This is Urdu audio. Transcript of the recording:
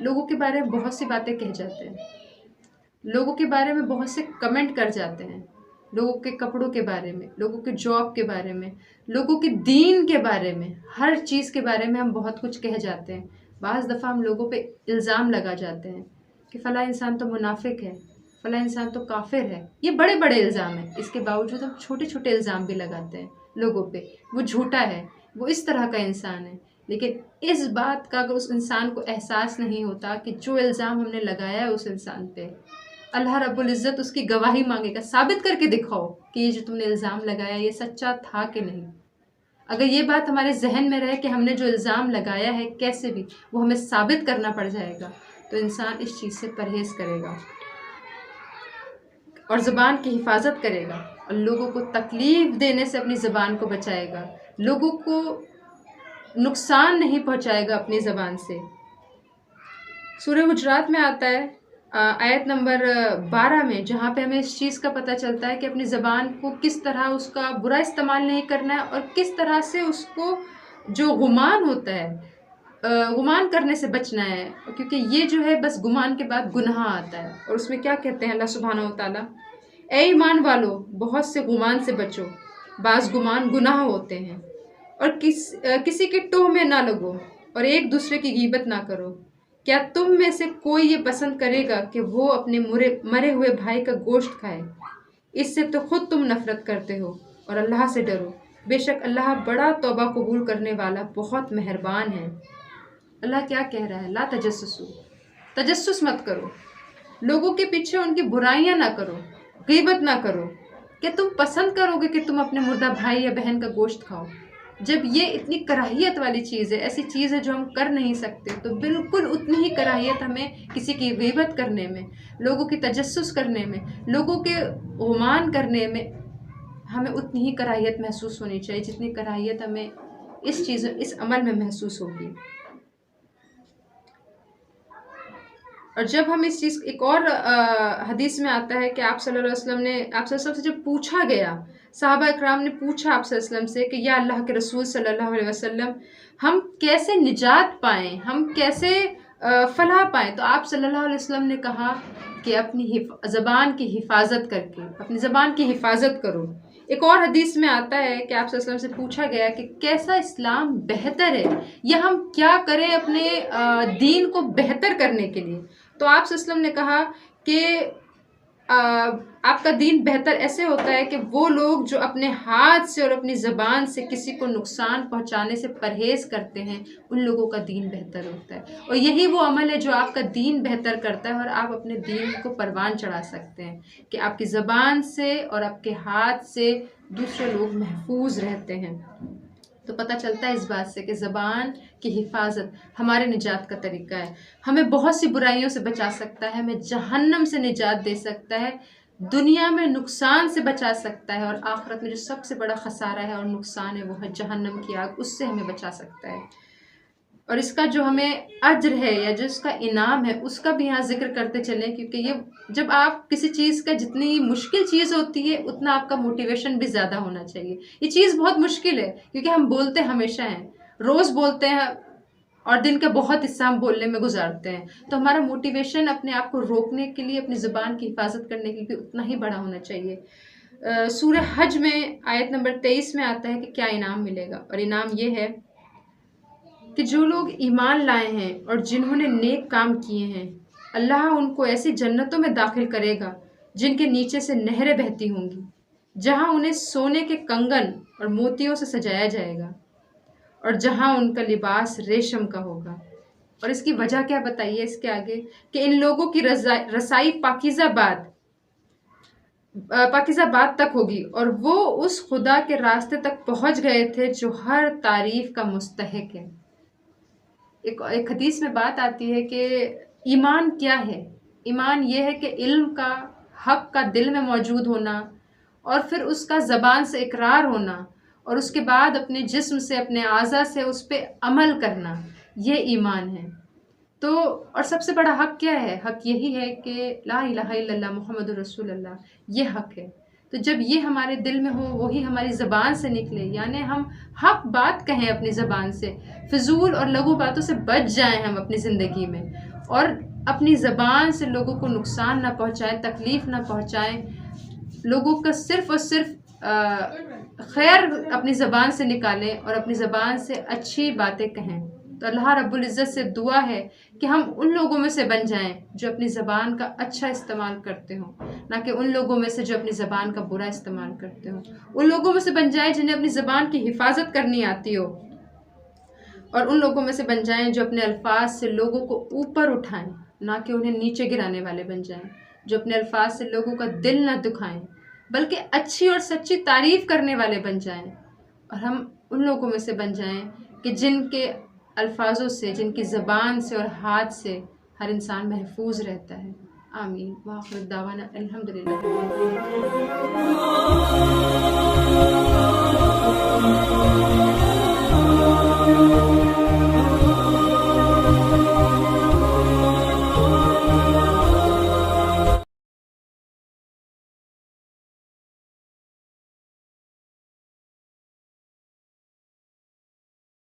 لوگوں کے بارے میں بہت سی باتیں کہہ جاتے ہیں، لوگوں کے بارے میں بہت سے کمنٹ کر جاتے ہیں، لوگوں کے کپڑوں کے بارے میں، لوگوں کے جاب کے بارے میں، لوگوں کے دین کے بارے میں، ہر چیز کے بارے میں ہم بہت کچھ کہہ جاتے ہیں۔ بعض دفعہ ہم لوگوں پہ الزام لگا جاتے ہیں کہ فلاں انسان تو منافق ہے، فلاں انسان تو کافر ہے۔ یہ بڑے بڑے الزام ہیں، اس کے باوجود ہم چھوٹے چھوٹے الزام بھی لگاتے ہیں لوگوں پہ، وہ جھوٹا ہے، وہ اس طرح کا انسان ہے۔ لیکن اس بات کا اگر اس انسان کو احساس نہیں ہوتا کہ جو الزام ہم نے لگایا ہے اس انسان پہ، اللہ رب العزت اس کی گواہی مانگے گا، ثابت کر کے دکھاؤ کہ یہ جو تم نے الزام لگایا یہ سچا تھا کہ نہیں۔ اگر یہ بات ہمارے ذہن میں رہے کہ ہم نے جو الزام لگایا ہے کیسے بھی وہ ہمیں ثابت کرنا پڑ جائے گا، تو انسان اس چیز سے پرہیز کرے گا اور زبان کی حفاظت کرے گا، اور لوگوں کو تکلیف دینے سے اپنی زبان کو بچائے گا، لوگوں کو نقصان نہیں پہنچائے گا اپنی زبان سے۔ سورہ حجرات میں آتا ہے آیت نمبر 12 میں، جہاں پہ ہمیں اس چیز کا پتہ چلتا ہے کہ اپنی زبان کو کس طرح اس کا برا استعمال نہیں کرنا ہے، اور کس طرح سے اس کو جو گمان ہوتا ہے گمان کرنے سے بچنا ہے، کیونکہ یہ جو ہے بس گمان کے بعد گناہ آتا ہے۔ اور اس میں کیا کہتے ہیں اللہ سبحانہ و تعالیٰ، اے ایمان والو بہت سے گمان سے بچو، بعض گمان گناہ ہوتے ہیں، اور کسی کے ٹوہ میں نہ لگو، اور ایک دوسرے کی غیبت نہ کرو۔ کیا تم میں سے کوئی یہ پسند کرے گا کہ وہ اپنے مرے ہوئے بھائی کا گوشت کھائے؟ اس سے تو خود تم نفرت کرتے ہو، اور اللہ سے ڈرو، بے شک اللہ بڑا توبہ قبول کرنے والا بہت مہربان ہے۔ اللہ کیا کہہ رہا ہے؟ لا تجسسو، تجسس مت کرو، لوگوں کے پیچھے ان کی برائیاں نہ کرو، غیبت نہ کرو۔ کہ تم پسند کرو گے کہ تم اپنے مردہ بھائی یا بہن کا گوشت کھاؤ؟ جب یہ اتنی کراہیت والی چیز ہے، ایسی چیز ہے جو ہم کر نہیں سکتے، تو بالکل اتنی ہی کراہیت ہمیں کسی کی غیبت کرنے میں، لوگوں کی تجسس کرنے میں، لوگوں کے گمان کرنے میں ہمیں اتنی ہی کراہیت محسوس ہونی چاہیے جتنی کراہیت ہمیں اس عمل میں محسوس ہوگی۔ اور جب ہم اس چیز ایک اور حدیث میں آتا ہے کہ آپ صلی اللہ علیہ وسلم سے جب پوچھا گیا، صحابہ اکرام نے پوچھا آپ صلی اللہ علیہ وسلم سے کہ یا اللہ کے رسول صلی اللہ علیہ وسلم، ہم کیسے نجات پائیں، ہم کیسے فلاح پائیں؟ تو آپ صلی اللہ علیہ وسلم نے کہا کہ اپنی زبان کی حفاظت کر کے، اپنی زبان کی حفاظت کرو۔ ایک اور حدیث میں آتا ہے کہ آپ صلی اللہ علیہ وسلم سے پوچھا گیا کہ کیسا اسلام بہتر ہے، یا ہم کیا کریں اپنے دین کو بہتر کرنے کے لیے؟ تو آپ صلی اللہ علیہ وسلم نے کہا کہ آپ کا دین بہتر ایسے ہوتا ہے کہ وہ لوگ جو اپنے ہاتھ سے اور اپنی زبان سے کسی کو نقصان پہنچانے سے پرہیز کرتے ہیں، ان لوگوں کا دین بہتر ہوتا ہے۔ اور یہی وہ عمل ہے جو آپ کا دین بہتر کرتا ہے، اور آپ اپنے دین کو پروان چڑھا سکتے ہیں کہ آپ کی زبان سے اور آپ کے ہاتھ سے دوسرے لوگ محفوظ رہتے ہیں۔ تو پتہ چلتا ہے اس بات سے کہ زبان کی حفاظت ہمارے نجات کا طریقہ ہے، ہمیں بہت سی برائیوں سے بچا سکتا ہے، ہمیں جہنم سے نجات دے سکتا ہے، دنیا میں نقصان سے بچا سکتا ہے، اور آخرت میں جو سب سے بڑا خسارہ ہے اور نقصان ہے وہ ہے جہنم کی آگ، اس سے ہمیں بچا سکتا ہے۔ اور اس کا جو ہمیں اجر ہے یا جو اس کا انعام ہے اس کا بھی یہاں ذکر کرتے چلیں، کیونکہ یہ جب آپ کسی چیز کا جتنی مشکل چیز ہوتی ہے اتنا آپ کا موٹیویشن بھی زیادہ ہونا چاہیے۔ یہ چیز بہت مشکل ہے کیونکہ ہم بولتے ہمیشہ ہیں، روز بولتے ہیں، اور دن کا بہت حصہ ہم بولنے میں گزارتے ہیں، تو ہمارا موٹیویشن اپنے آپ کو روکنے کے لیے، اپنی زبان کی حفاظت کرنے کے لیے اتنا ہی بڑا ہونا چاہیے۔ سورہ حج میں آیت نمبر 23 میں آتا ہے کہ کیا انعام ملے گا، اور انعام یہ ہے کہ جو لوگ ایمان لائے ہیں اور جنہوں نے نیک کام کیے ہیں، اللہ ان کو ایسی جنتوں میں داخل کرے گا جن کے نیچے سے نہریں بہتی ہوں گی، جہاں انہیں سونے کے کنگن اور موتیوں سے سجایا جائے گا، اور جہاں ان کا لباس ریشم کا ہوگا۔ اور اس کی وجہ کیا بتائیے اس کے آگے، کہ ان لوگوں کی رسائی پاکیزہ بات تک ہوگی، اور وہ اس خدا کے راستے تک پہنچ گئے تھے جو ہر تعریف کا مستحق ہے۔ ایک حدیث میں بات آتی ہے کہ ایمان کیا ہے؟ ایمان یہ ہے کہ علم کا، حق کا دل میں موجود ہونا، اور پھر اس کا زبان سے اقرار ہونا، اور اس کے بعد اپنے جسم سے، اپنے اعضاء سے اس پہ عمل کرنا، یہ ایمان ہے۔ تو اور سب سے بڑا حق کیا ہے؟ حق یہی ہے کہ لا الہ الا اللہ محمد رسول اللہ، یہ حق ہے۔ تو جب یہ ہمارے دل میں ہو، وہی ہماری زبان سے نکلے، یعنی ہم حق بات کہیں اپنی زبان سے، فضول اور لغو باتوں سے بچ جائیں ہم اپنی زندگی میں، اور اپنی زبان سے لوگوں کو نقصان نہ پہنچائیں، تکلیف نہ پہنچائیں، لوگوں کا صرف اور صرف خیر اپنی زبان سے نکالیں اور اپنی زبان سے اچھی باتیں کہیں۔ تو اللہ رب العزت سے دعا ہے کہ ہم ان لوگوں میں سے بن جائیں جو اپنی زبان کا اچھا استعمال کرتے ہوں، نہ کہ ان لوگوں میں سے جو اپنی زبان کا برا استعمال کرتے ہوں۔ ان لوگوں میں سے بن جائیں جنہیں اپنی زبان کی حفاظت کرنی آتی ہو، اور ان لوگوں میں سے بن جائیں جو اپنے الفاظ سے لوگوں کو اوپر اٹھائیں، نہ کہ انہیں نیچے گرانے والے بن جائیں، جو اپنے الفاظ سے لوگوں کا دل نہ دکھائیں بلکہ اچھی اور سچی تعریف کرنے والے بن جائیں، اور ہم ان لوگوں میں سے بن جائیں کہ جن کے الفاظوں سے، جن کی زبان سے اور ہاتھ سے ہر انسان محفوظ رہتا ہے۔ آمین وآخر دعوانا الحمدللہ۔